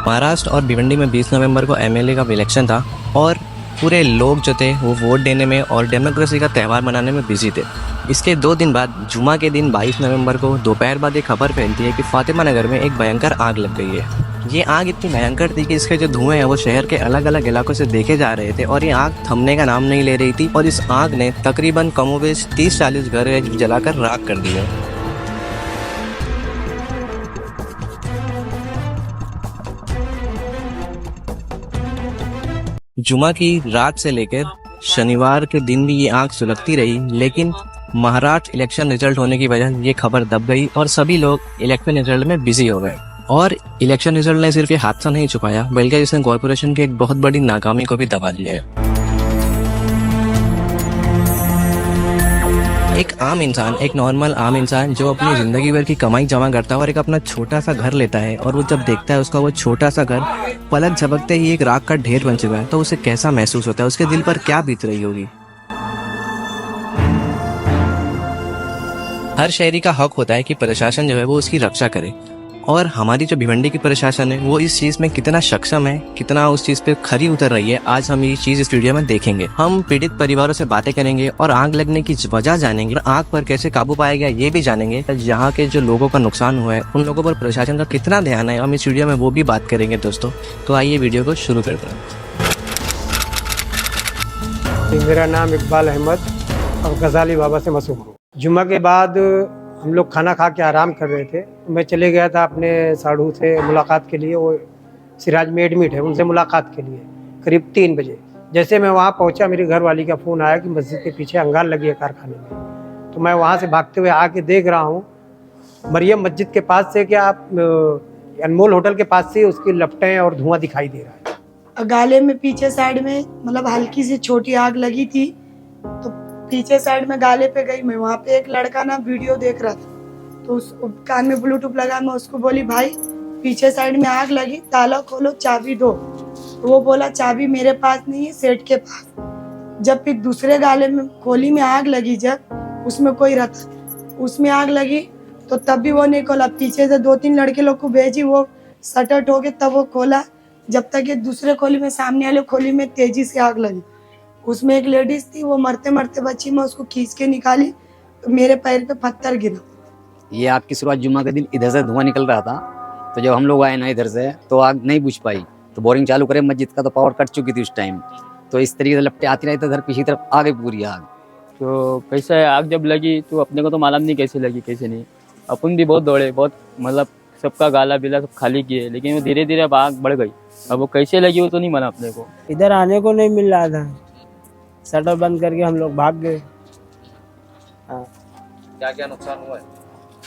महाराष्ट्र और भिवंडी में 20 नवंबर को एमएलए का इलेक्शन था और पूरे लोग जो थे वो वोट देने में और डेमोक्रेसी का त्यौहार मनाने में बिजी थे। इसके 2 दिन बाद जुमा के दिन 22 नवंबर को दोपहर बाद एक खबर फैलती है कि फातिमा नगर में एक भयंकर आग लग गई है। ये आग इतनी भयंकर थी कि इसके जो धुएं हैं वो शहर के अलग अलग इलाकों से देखे जा रहे थे और ये आग थमने का नाम नहीं ले रही थी और इस आग ने तकरीबन कमोबेश 30-40 घर जलाकर राख कर दिए। जुमा की रात से लेकर शनिवार के दिन भी ये आग सुलगती रही, लेकिन महाराष्ट्र इलेक्शन रिजल्ट होने की वजह ये खबर दब गई और सभी लोग इलेक्शन रिजल्ट में बिजी हो गए। और इलेक्शन रिजल्ट ने सिर्फ ये हादसा नहीं छुपाया बल्कि इसने कॉर्पोरेशन की एक बहुत बड़ी नाकामी को भी दबा दिया है। एक आम इंसान, एक नॉर्मल आम इंसान जो अपनी जिंदगी भर की कमाई जमा करता है और एक अपना छोटा सा घर लेता है और वो जब देखता है उसका वो छोटा सा घर पलक झपकते ही एक राख का ढेर बन चुका है तो उसे कैसा महसूस होता है, उसके दिल पर क्या बीत रही होगी। हर शहरी का हक होता है कि प्रशासन जो है वो उसकी रक्षा करे और हमारी जो भिवंडी की प्रशासन है वो इस चीज़ में कितना सक्षम है, कितना उस चीज़ पे खरी उतर रही है, आज हम ये चीज़ इस वीडियो में देखेंगे। हम पीड़ित परिवारों से बातें करेंगे और आग लगने की वजह जानेंगे, आग पर कैसे काबू पाया गया ये भी जानेंगे। यहाँ के जो लोगों का नुकसान हुआ है उन लोगों पर प्रशासन का कितना ध्यान है, हम इस वीडियो में वो भी बात करेंगे दोस्तों। तो आइए वीडियो को शुरू करते हैं। मेरा नाम इकबाल अहमद और गजाली बाबा से मशहूर हूँ। जुम्मा के बाद हम लोग खाना खा के आराम कर रहे थे, मैं चले गया था अपने साढ़ू से मुलाकात के लिए। वो सिराज में एडमिट है, उनसे मुलाकात के लिए करीब 3 बजे। जैसे मैं वहाँ पहुँचा मेरी घरवाली का फ़ोन आया कि मस्जिद के पीछे अंगार लगी है कारखाने में। तो मैं वहाँ से भागते हुए आके देख रहा हूँ मरियम मस्जिद के पास से, क्या अनमोल होटल के पास से उसकी लपटें और धुआं दिखाई दे रहा है। गाले में पीछे साइड में मतलब हल्की सी छोटी आग लगी थी, तो पीछे साइड में गाले पे गई मैं। वहाँ पे एक लड़का ना वीडियो देख रहा था, तो उस कान में ब्लूटूथ लगा, मैं उसको बोली भाई पीछे साइड में आग लगी, ताला खोलो, चाबी दो। तो वो बोला चाबी मेरे पास नहीं है, सेठ के पास। जब फिर दूसरे गाले में खोली में आग लगी, जब उसमें कोई रहता उसमें आग लगी तो तब भी वो नहीं खोला। पीछे से 2-3 लड़के लोग को भेजी, वो सटट हो गए तब वो खोला। जब तक ये दूसरे खोली में, सामने वाले खोली में तेजी से आग लगी। उसमें एक लेडीज थी, वो मरते मरते बची, मैं उसको खींच के निकाली तो मेरे पैर पे पत्थर गिरा। ये आग की शुरुआत जुम्मा के दिन इधर से धुआं निकल रहा था, तो जब हम लोग आए ना इधर से तो आग नहीं बुझ पाई, तो बोरिंग चालू करे मस्जिद का, तो पावर कट चुकी थी उस टाइम। तो इस तरीके से लपटे आती रही, तो इधर पीछे तरफ आ गई पूरी आग। तो कैसे आग जब लगी तो अपने को तो मालूम नहीं कैसे लगी कैसे नहीं। अपन भी बहुत दौड़े, बहुत मतलब सबका गाला बिला सब खाली किए, लेकिन वो धीरे धीरे अब आग बढ़ गई। अब वो कैसे लगी वो तो नहीं मालूम अपने को। इधर आने को नहीं मिल रहा था, शटर बंद करके हम लोग भाग गए। क्या क्या नुकसान हुआ है?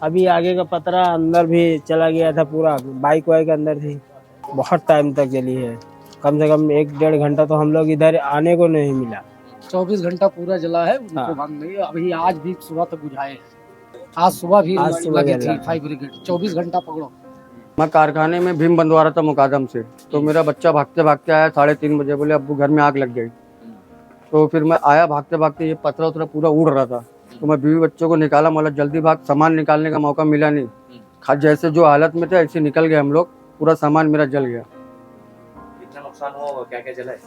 अभी आगे का पतरा अंदर भी चला गया था, पूरा बाइक वाइक अंदर थी। बहुत टाइम तक जली है, कम से कम 1-1.5 घंटा तो हम लोग इधर आने को नहीं मिला। 24 घंटा पूरा जला है, उनको भाग नहीं। अभी आज भी सुबह तक बुझाए, आज सुबह भी लगी थी फायर ब्रिगेड। 24 घंटा पकड़ो। मैं कारखाने में भीम बंधवा था मुकादम से, तो मेरा बच्चा भागते भागते आया 3:30 बजे, बोले अब्बू घर में आग लग गई। तो फिर मैं आया भागते भागते, ये पतरा उतरा पूरा उड़ रहा था, तो मैं बीवी बच्चों को निकाला, मतलब जल्दी भाग, सामान निकालने का मौका मिला नहीं। जैसे जो हालत में थे ऐसे निकल गए हम लोग, पूरा सामान मेरा जल गया। कितना नुकसान हुआ, क्या क्या जला है?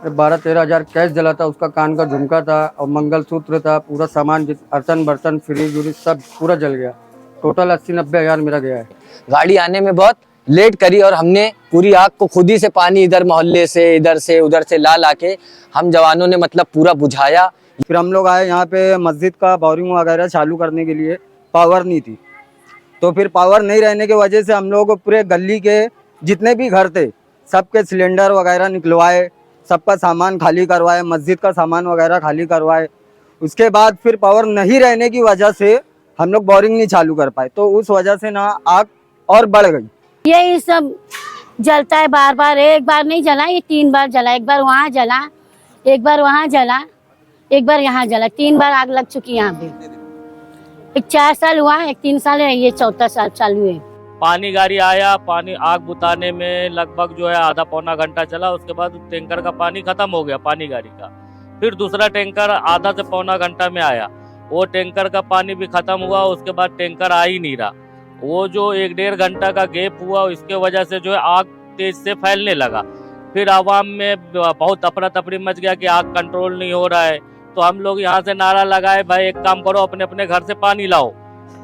12-13 हज़ार कैश जला था, उसका कान का झुमका था और मंगलसूत्र था, पूरा सामान, अर्तन बर्तन, फ्रिज व्रिज सब पूरा जल गया। टोटल 80-90 हज़ार मेरा गया है। गाड़ी आने में बहुत लेट करी और हमने पूरी आग को खुद ही से पानी इधर मोहल्ले से इधर से उधर से ला के हम जवानों ने मतलब पूरा बुझाया। फिर हम लोग आए यहाँ पे मस्जिद का बोरिंग वगैरह चालू करने के लिए, पावर नहीं थी। तो फिर पावर नहीं रहने की वजह से हम लोग पूरे गली के जितने भी घर थे सबके सिलेंडर वगैरह निकलवाए, सबका सामान खाली करवाए, मस्जिद का सामान वगैरह खाली करवाए। उसके बाद फिर पावर नहीं रहने की वजह से हम लोग बोरिंग नहीं चालू कर पाए, तो उस वजह से ना आग और बढ़ गई। यही सब जलता है बार बार, एक बार नहीं जला, ये 3 बार जला। एक बार वहाँ जला, एक बार वहाँ जला, एक बार यहाँ जला। 3 बार आग लग चुकी है यहाँ पे। एक 4 साल हुआ, एक 3 साल है, ये 4था साल चालू है। पानी गाड़ी आया, पानी आग बुताने में लगभग जो है आधा पौना घंटा चला। उसके बाद टैंकर का पानी खत्म हो गया, पानी गाड़ी का। फिर दूसरा टैंकर आधा से पौना घंटा में आया, वो टैंकर का पानी भी खत्म हुआ। उसके बाद टैंकर आ ही नहीं रहा, वो जो 1-1.5 घंटा का गैप हुआ, इसके वजह से जो है आग तेज से फैलने लगा। फिर आवाम में बहुत अफरा तफरी मच गया कि आग कंट्रोल नहीं हो रहा है। तो हम लोग यहाँ से नारा लगाए, भाई एक काम करो, अपने अपने घर से पानी लाओ।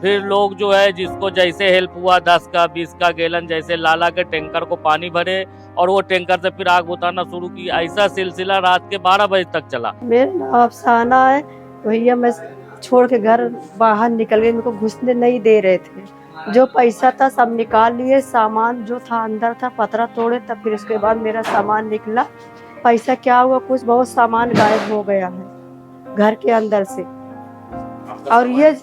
फिर लोग जो है जिसको जैसे हेल्प हुआ 10 का 20 का गैलन जैसे ला के टैंकर को पानी भरे और वो टैंकर से फिर आग बुझाना शुरू की। ऐसा सिलसिला रात के 12 बजे तक चला। मेरा नाम अफसाना है भैया। मैं छोड़ के घर बाहर निकल गई, मेरे को घुसने नहीं दे रहे थे। जो पैसा था सब निकाल लिए, सामान जो था अंदर था पतरा तोड़े, तब फिर उसके बाद मेरा सामान निकला। पैसा क्या हुआ, कुछ बहुत सामान गायब हो गया है घर के अंदर से। और ये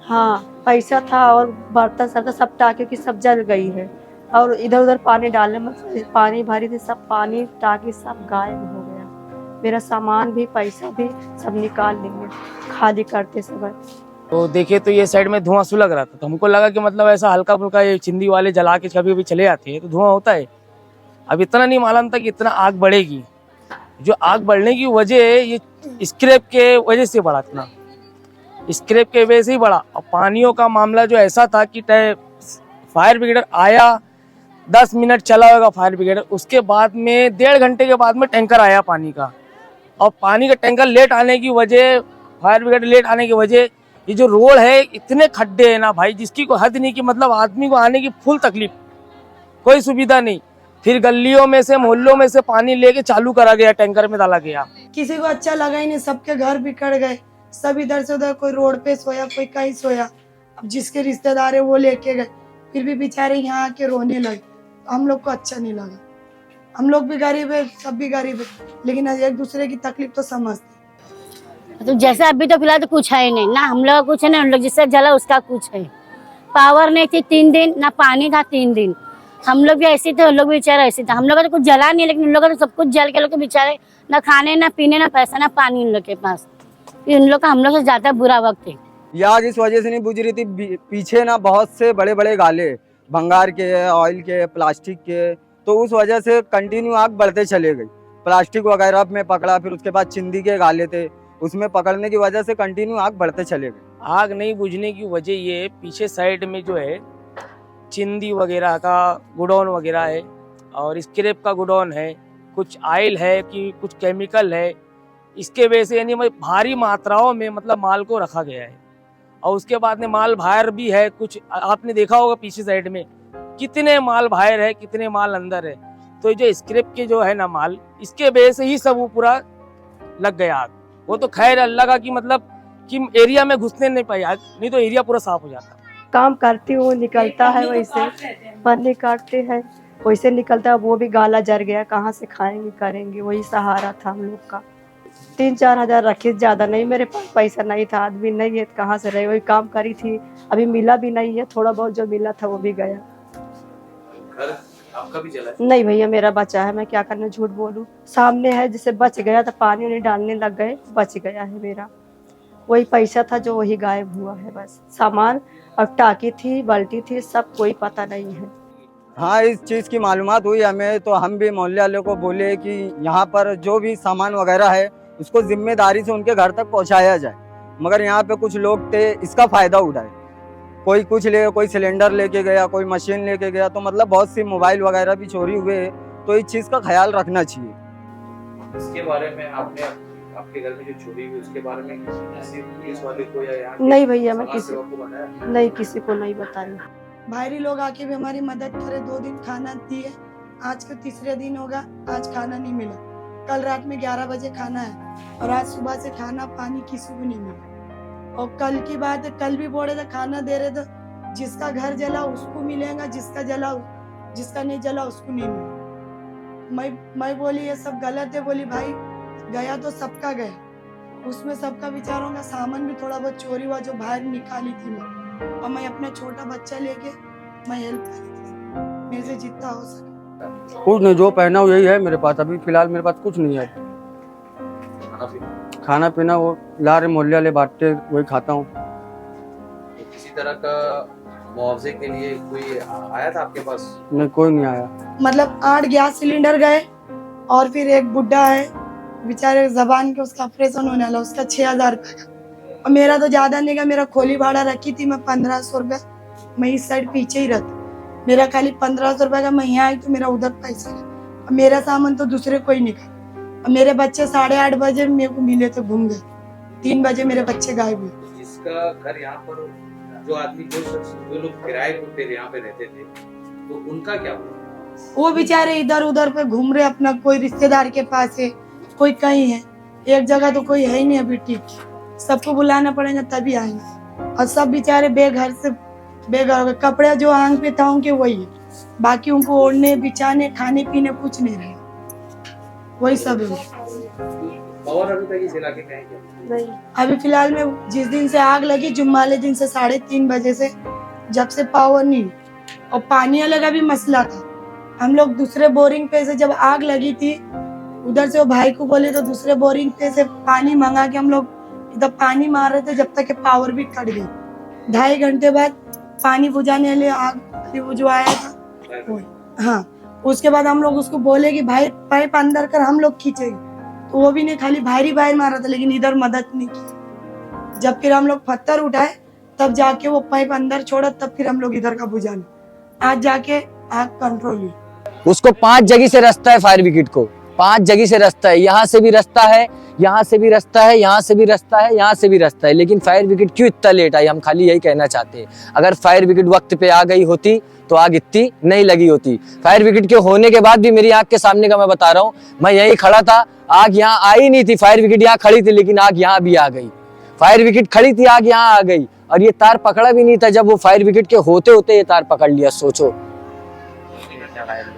हाँ पैसा था और बर्तन सब सब टाके की सब जल गई है। और इधर उधर पानी डालने में पानी भरी थी, सब पानी टाके सब गायब हो गया। मेरा सामान भी पैसा भी सब निकाल लेंगे खाली करते समय। तो देखे तो ये साइड में धुआं सुलग रहा था, तो हमको लगा कि मतलब ऐसा हल्का फुल्का ये चिंदी वाले जला के कभी कभी चले जाते हैं तो धुआं होता है। अब इतना नहीं मालूम था कि इतना आग बढ़ेगी। जो आग बढ़ने की वजह ये स्क्रैप के वजह से बढ़ा, इतना स्क्रैप के वजह से ही बढ़ा। और पानियों का मामला जो ऐसा था कि फायर ब्रिगेड आया, 10 मिनट चला होगा फायर ब्रिगेड, उसके बाद में 1.5 घंटे के बाद में टैंकर आया पानी का। और पानी का टैंकर लेट आने की वजह, फायर ब्रिगेड लेट आने की वजह, ये जो रोड है इतने खड्डे है ना भाई, जिसकी कोई हद नहीं, कि मतलब आदमी को आने की फुल तकलीफ, कोई सुविधा नहीं। फिर गलियों में से मोहल्लों में से पानी लेके चालू करा गया, टैंकर में डाला गया। किसी को अच्छा लगा ही नहीं, सबके घर बिखर गए, सब इधर से उधर, कोई रोड पे सोया, कोई कहीं सोया। अब जिसके रिश्तेदार है वो लेके गए, फिर भी बेचारे यहाँ आके रोने लगे। हम लोग को अच्छा नहीं लगा। हम लोग भी गरीब है, सब भी गरीब है, लेकिन एक दूसरे की तकलीफ तो समझते। तो जैसे अभी तो फिलहाल तो कुछ है नहीं ना, हम लोग कुछ है ना, हम लोग जिससे जला उसका कुछ है। पावर नहीं थी 3 दिन, ना पानी था 3 दिन। हम लोग भी ऐसे थे, उन लोग भी बेचारे ऐसे थे। हम लोग का तो कुछ जला नहीं, लेकिन उन लोग का तो सब कुछ जल के, लोग तो बेचारे ना खाने ना पीने ना पैसा ना पानी उन लोग के पास। उन लोग का हम लोग से ज्यादा बुरा वक्त है। ये आग इस वजह से नहीं बुझ रही थी, पीछे ना बहुत से बड़े बड़े गाले, भंगार के, ऑयल के, प्लास्टिक के, तो उस वजह से कंटिन्यू आग बढ़ते चले गई। प्लास्टिक वगैरह में पकड़ा, फिर उसके बाद चिंदी के गाले थे, उसमें पकड़ने की वजह से कंटिन्यू आग बढ़ते चले गए। आग नहीं बुझने की वजह ये पीछे साइड में जो है चिंदी वगैरह का गोडाउन वगैरह है और स्क्रैप का गोडाउन है, कुछ ऑयल है कि कुछ केमिकल है। इसके वजह से यानी भारी मात्राओं में मतलब माल को रखा गया है। और उसके बाद में माल बाहर भी है, कुछ आपने देखा होगा पीछे साइड में कितने माल बाहर है, कितने माल अंदर है। तो जो स्क्रैप के जो है ना माल, इसके वजह से ही सब वो पूरा लग गया आग। वो तो खैर अल्लाह का कि मतलब कि एरिया में घुसने नहीं पाई आग, नहीं तो एरिया पूरा साफ हो जाता। काम करती हूँ, निकलता है वैसे, पन्नी काटते हैं वैसे निकलता है। वो भी गाला जर गया, कहाँ से खाएंगे करेंगे, वही सहारा था हम लोग का। 3-4 हज़ार रखे, ज़्यादा नहीं, मेरे पास पैसा नहीं था, आदमी नहीं है, कहाँ से रहे, वही काम करी थी। अभी मिला भी नहीं है, थोड़ा बहुत जो मिला था वो भी गया। घर आपका भी जला है? नहीं भैया, मेरा बचा है, मैं क्या करना, झूठ बोलूं। सामने है, जिसे बच गया तो पानी उन्हें डालने लग गए, बच गया है मेरा। वही पैसा था जो वही गायब हुआ है बस। सामान और टाकी थी, बाल्टी थी, सब कोई पता नहीं है। हाँ, इस चीज़ की मालूमात हुई हमें, तो हम भी मोहल्ले वालों को बोले कि यहाँ पर जो भी सामान वगैरह है उसको जिम्मेदारी से उनके घर तक पहुँचाया जाए। मगर यहाँ पे कुछ लोग थे, इसका फ़ायदा उठाए। कोई कुछ ले, कोई सिलेंडर लेके गया, कोई मशीन लेके गया, तो मतलब बहुत सी मोबाइल वगैरह भी चोरी हुए। तो इस चीज़ का ख्याल रखना चाहिए। इसके बारे में आपने आपके घर में जो चोरी हुई उसके बारे में किसी पुलिस वाले को या यहाँ नहीं भैया, मैं समाज सेवक को बताया? नहीं, किसी को नहीं बताया। बाहरी लोग आके भी हमारी मदद करे, 2 दिन खाना दिए, आज का 3रा दिन होगा, आज खाना नहीं मिला। कल रात में 11 बजे खाना है और आज सुबह से खाना पानी किसी को नहीं मिला। और कल की बात है, कल भी बोले थे खाना दे रहे थे, जिसका घर जला उसको मिलेगा, जिसका नहीं जला उसको नहीं मिलेगा। मैं बोली ये सब गलत है। बोली भाई गया तो सबका गया, उसमें सबका विचारों का सामान भी थोड़ा बहुत चोरी हुआ जो बाहर निकाली थी मैं, और मैं अपना छोटा बच्चा लेके मैं हेल्प करी थी, मेरे से जितना हो सके। कुछ नहीं, जो पहना हो यही है मेरे पास। अभी फिलहाल मेरे पास कुछ नहीं है। खाना पीना वो ला रहे मोहल्ले वाले बांटते, वही खाता हूँ। किसी तरह का मुआवजे के लिए कोई आया था आपके पास? नहीं, कोई नहीं आया। मतलब 8 गैस सिलेंडर गए और फिर एक बुढ़ा है बेचारे जबान के, उसका ऑपरेशन होने वाला, उसका 6000 रुपये का। और मेरा तो ज्यादा नहीं गया, मेरा खोली भाड़ा रखी थी मैं 1500 रुपये, मैं इस साइड पीछे ही रहती, मेरा खाली 1500 रुपये का मैं यहाँ आई तो मेरा उधर पैसा है, अब मेरा सामान तो दूसरे कोई निकाल। अब मेरे बच्चे 8:30 बजे मेरे को मिले थे, घूम गए, 3 बजे मेरे बच्चे गायब हुए। जिसका घर यहाँ पर, जो आदमी जो लोग किराए पे यहाँ पे रहते थे, तो उनका क्या हुआ? वो बेचारे इधर उधर पे घूम रहे, अपना कोई रिश्तेदार के पास है, कोई कहीं है, एक जगह तो कोई है ही नहीं अभी ठीक, सबको बुलाना पड़ेगा तभी आएंगे। और सब बेचारे बेघर से बेघर हो गए, कपड़े जो आंग पे था उनके वही है, बाकी उनको ओढ़ने बिछाने खाने पीने कुछ नहीं रहे, वही सब है। और अभी तक इस इलाके में है क्या? नहीं, अभी फिलहाल में जिस दिन से आग लगी जुम्मा वाले दिन से 3:30 बजे से जब से पावर नहीं, और पानी वाले भी मसला था। हम लोग दूसरे बोरिंग पे से जब आग लगी थी उधर से वो भाई को बोले तो दूसरे बोरिंग पे से पानी मंगा के हम लोग इधर पानी मार रहे थे जब तक पावर भी कट गई। 2.5 घंटे बाद पानी बुझाने वाले आग वो जो आया था वो, हाँ, उसके बाद हम लोग उसको बोले कि भाई पाइप अंदर कर हम लोग खींचेंगे, तो वो भी नहीं, खाली बाहर मारा था, लेकिन इधर मदद नहीं की। जब फिर हम लोग पत्थर उठाए तब जाके वो पाइप अंदर छोड़ा, तब फिर हम लोग इधर का बुझाना, आज जाके आग कंट्रोल हुई। उसको 5 जगह से रास्ता है, फायर ब्रिगेड को 5 जगह से रास्ता है, यहाँ से भी रास्ता है, यहाँ से भी रास्ता है, यहाँ से भी रास्ता है, यहाँ से भी रास्ता है, लेकिन फायर ब्रिगेड क्यों इतना लेट आई, हम खाली यही कहना चाहते हैं। अगर फायर ब्रिगेड वक्त पे आ गई होती तो आग इतनी नहीं लगी होती। फायर ब्रिगेड के होने के बाद भी मेरी आग के सामने का मैं बता रहा हूँ, मैं यहीं खड़ा था, आग यहाँ आई नहीं थी, फायर ब्रिगेड यहाँ खड़ी थी, लेकिन आग यहाँ भी आ गई। फायर ब्रिगेड खड़ी थी, आग यहाँ आ गई, और ये तार पकड़ा भी नहीं था जब वो फायर ब्रिगेड के होते होते ये तार पकड़ लिया। सोचो,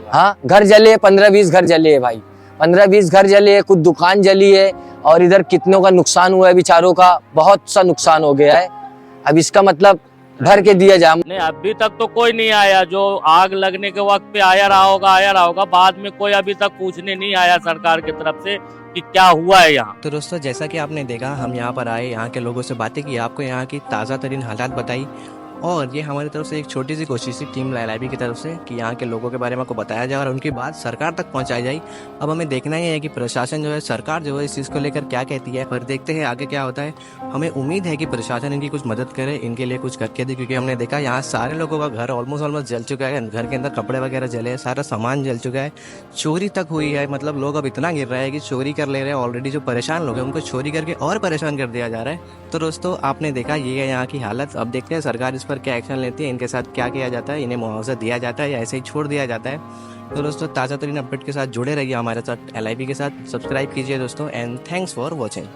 हाँ, घर जले, 15-20 घर जले है भाई, 15-20 घर जले है, कुछ दुकान जली है, और इधर कितनों का नुकसान हुआ है, बेचारों का बहुत सा नुकसान हो गया है। अब इसका मतलब भर के दिया जाए। नहीं, अभी तक तो कोई नहीं आया, जो आग लगने के वक्त पे आया रहा होगा, बाद में कोई अभी तक पूछने नहीं आया सरकार की तरफ से कि क्या हुआ है यहाँ। तो दोस्तों, जैसा कि आपने देखा, हम यहाँ पर आए, यहाँ के लोगों से बातें की, आपको यहाँ की ताज़ा तरीन हालात बताई, और ये हमारी तरफ से एक छोटी सी कोशिश थी टीम LIB की तरफ से कि यहाँ के लोगों के बारे में आपको बताया जाए और उनकी बात सरकार तक पहुँचाई जाए। अब हमें देखना ही है कि प्रशासन जो है, सरकार जो है, इस चीज़ को लेकर क्या कहती है, पर देखते हैं आगे क्या होता है। हमें उम्मीद है कि प्रशासन इनकी कुछ मदद करे, इनके लिए कुछ करके दे, क्योंकि हमने देखा यहाँ सारे लोगों का घर ऑलमोस्ट जल चुका है, घर के अंदर कपड़े वगैरह जले हैं, सारा सामान जल चुका है, चोरी तक हुई है। मतलब लोग अब इतना गिर रहा है कि चोरी कर ले रहे हैं, ऑलरेडी जो परेशान लोग हैं उनको चोरी करके और परेशान कर दिया जा रहा है। तो दोस्तों, आपने देखा ये है यहाँ की हालत। अब देखते हैं सरकार इस पर क्या एक्शन लेती है, इनके साथ क्या किया जाता है, इन्हें मुआवजा दिया जाता है या ऐसे ही छोड़ दिया जाता है। तो दोस्तों, ताज़ा तरीन अपडेट के साथ जुड़े रहिए हमारे साथ, LIB के साथ। सब्सक्राइब कीजिए दोस्तों, एंड थैंक्स फॉर वॉचिंग।